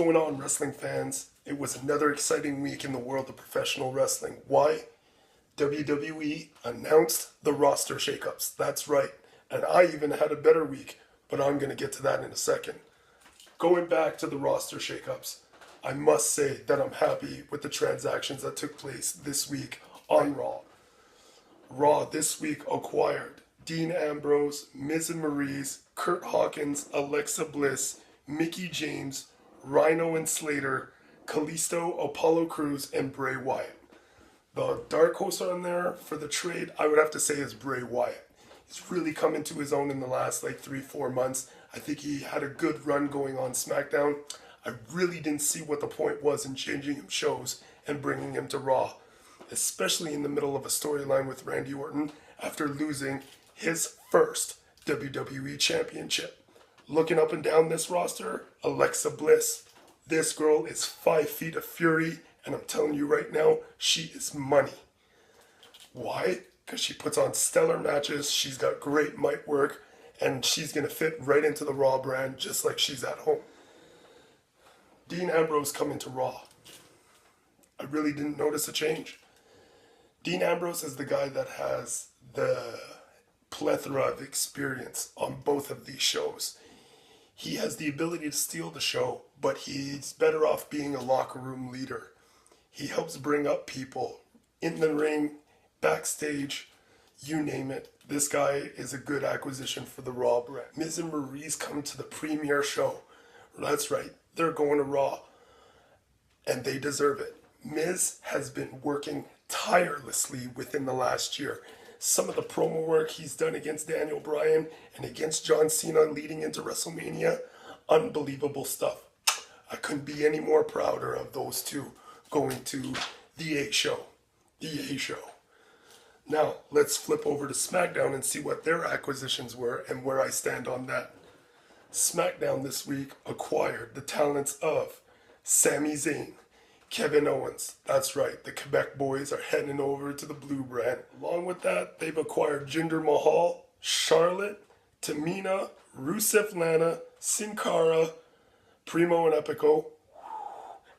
going on, wrestling fans? It was another exciting week in the world of professional wrestling. Why? WWE announced the roster shakeups. That's right. And I even had a better week, but I'm going to get to that in a second. Going back to the roster shakeups, I must say that I'm happy with the transactions that took place this week on Raw. Raw this week acquired Dean Ambrose, Miz and Maryse, Kurt Hawkins, Alexa Bliss, Mickie James, Rhino and Slater, Kalisto, Apollo Crews, and Bray Wyatt. The dark horse on there for the trade, I would have to say, is Bray Wyatt. He's really come into his own in the last 3-4 months. I think he had a good run going on SmackDown. I really didn't see what the point was in changing him shows and bringing him to Raw, especially in the middle of a storyline with Randy Orton after losing his first WWE Championship. Looking up and down this roster, Alexa Bliss. This girl is 5 feet of fury, and I'm telling you right now, she is money. Why? Because she puts on stellar matches, she's got great mic work, and she's going to fit right into the Raw brand just like she's at home. Dean Ambrose coming to Raw. I really didn't notice a change. Dean Ambrose is the guy that has the plethora of experience on both of these shows. He has the ability to steal the show, but he's better off being a locker room leader. He helps bring up people in the ring, backstage, you name it. This guy is a good acquisition for the Raw brand. Miz and Maryse come to the premiere show. That's right, they're going to Raw, and they deserve it. Miz has been working tirelessly within the last year. Some of the promo work he's done against Daniel Bryan and against John Cena leading into WrestleMania, unbelievable stuff. I couldn't be any more prouder of those two going to the A show. The A show. Now, let's flip over to SmackDown and see what their acquisitions were and where I stand on that. SmackDown this week acquired the talents of Sami Zayn, Kevin Owens. That's right, the Quebec boys are heading over to the Blue brand. Along with that, they've acquired Jinder Mahal, Charlotte, Tamina, Rusev Lana, Sin Cara, Primo and Epico,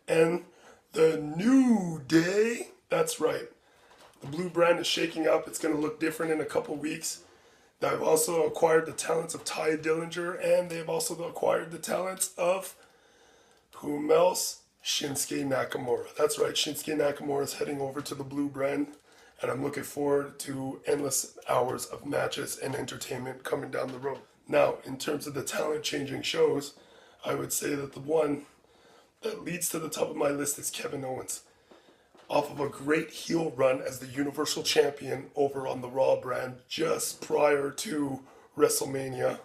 and the New Day. That's right. The Blue brand is shaking up. It's going to look different in a couple weeks. They've also acquired the talents of Tye Dillinger, and they've also acquired the talents of whom else? Shinsuke Nakamura. That's right, Shinsuke Nakamura is heading over to the Blue brand, and I'm looking forward to endless hours of matches and entertainment coming down the road. Now, in terms of the talent-changing shows, I would say that the one that leads to the top of my list is Kevin Owens. Off of a great heel run as the Universal Champion over on the Raw brand just prior to WrestleMania.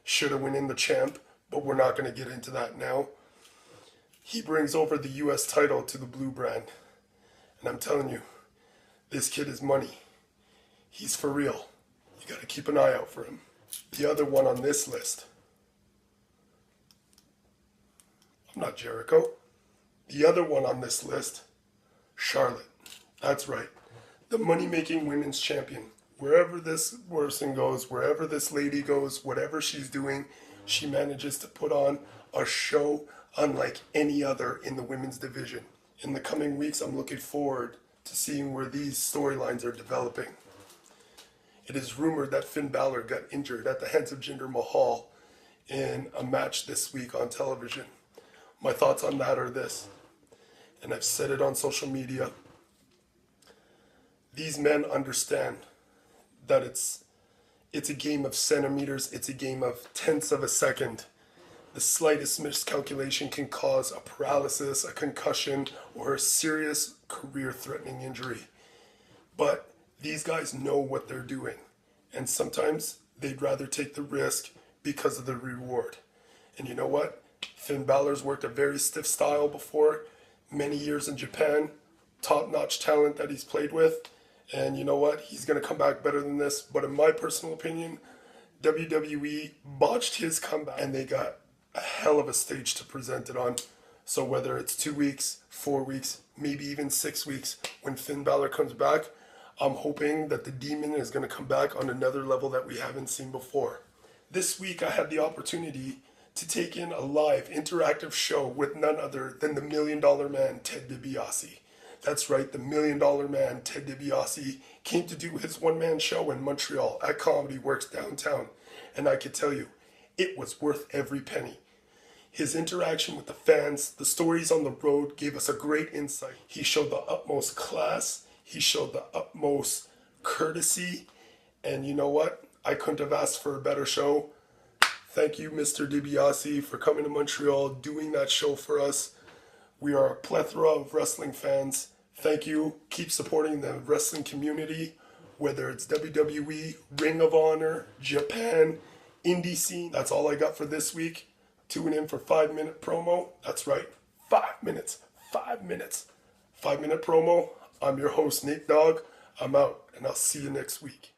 Should have went in the champ, but we're not going to get into that now. He brings over the U.S. title to the Blue brand. And I'm telling you, this kid is money. He's for real. You got to keep an eye out for him. The other one on this list, I'm not Jericho. The other one on this list, Charlotte. That's right. The money-making women's champion. Wherever this person goes, wherever this lady goes, whatever she's doing, she manages to put on a show unlike any other in the women's division. In the coming weeks, I'm looking forward to seeing where these storylines are developing. It is rumored that Finn Balor got injured at the hands of Jinder Mahal in a match this week on television. My thoughts on that are this, and I've said it on social media. These men understand that it's a game of centimeters, it's a game of tenths of a second. The slightest miscalculation can cause a paralysis, a concussion, or a serious career-threatening injury. But these guys know what they're doing, and sometimes they'd rather take the risk because of the reward. And you know what? Finn Balor's worked a very stiff style before, many years in Japan, top-notch talent that he's played with, and you know what? He's going to come back better than this. But in my personal opinion, WWE botched his comeback, and they got a hell of a stage to present it on. So whether it's 2 weeks, 4 weeks, maybe even 6 weeks, when Finn Balor comes back, I'm hoping that the Demon is going to come back on another level that we haven't seen before. This week I had the opportunity to take in a live interactive show with none other than the $1 Million Man, Ted DiBiase. That's right, the $1 Million Man, Ted DiBiase, came to do his one-man show in Montreal at Comedy Works downtown. And I can tell you, it was worth every penny. His interaction with the fans, the stories on the road gave us a great insight. He showed the utmost class, he showed the utmost courtesy, and you know what? I couldn't have asked for a better show. Thank you, Mr. DiBiase, for coming to Montreal, doing that show for us. We are a plethora of wrestling fans. Thank you. Keep supporting the wrestling community, whether it's WWE, Ring of Honor, Japan, indie scene. That's all I got for this week. Tune in for 5-minute promo. That's right, 5 minutes. 5 minutes. 5-minute promo. I'm your host, Nate Dogg. I'm out, and I'll see you next week.